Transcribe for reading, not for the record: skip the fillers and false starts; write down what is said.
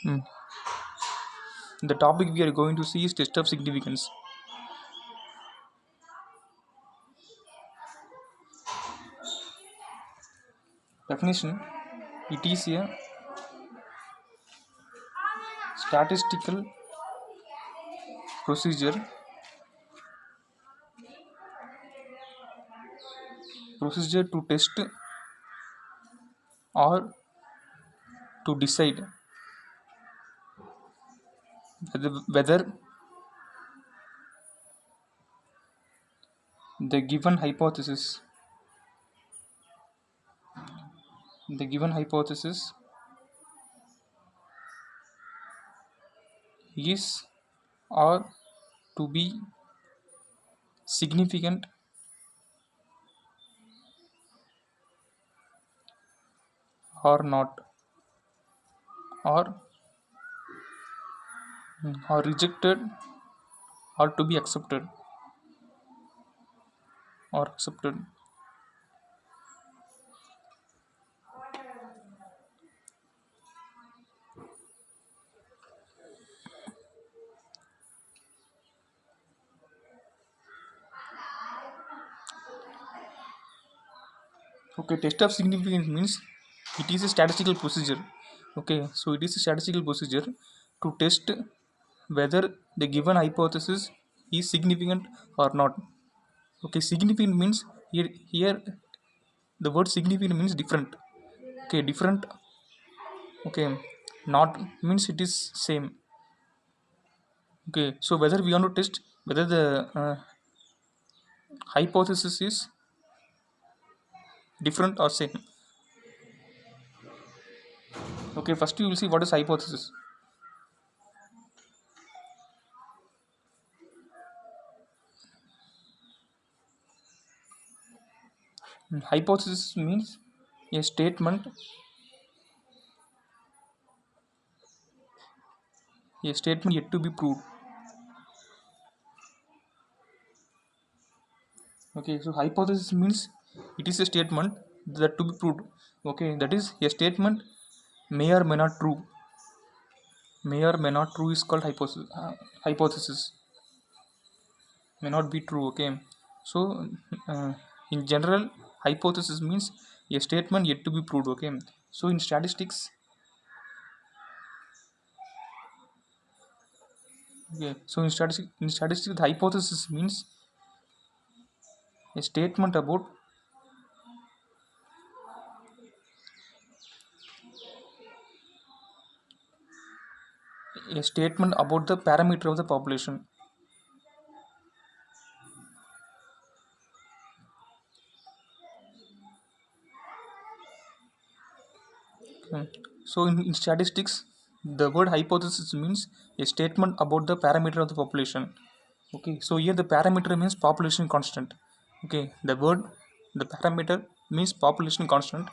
Mm. The topic we are going to see is test of significance. Definition: it is a statistical procedure to test or to decide whether the given hypothesis is or to be significant or not, or or rejected or to be accepted. Okay, test of significance means it is a statistical procedure. Okay, so it is a statistical procedure to test whether the given hypothesis is significant or not. Okay, significant means here the word significant means different. Okay, different. Okay, not means it is same. Okay, so whether we want to test whether the hypothesis is different or same. Okay, first you will see what is hypothesis. Hypothesis means a statement yet to be proved. Okay, so hypothesis means it is a statement that to be proved. Okay, that is a statement may or may not true. May or may not true is called hypothesis. May not be true. Okay, so uh, in general, hypothesis means a statement yet to be proved. Okay, so in statistics, the hypothesis means a statement about the parameter of the population. So in statistics, the word hypothesis means a statement about the parameter of the population. Okay, so here the parameter means population constant. Okay, the parameter means population constant.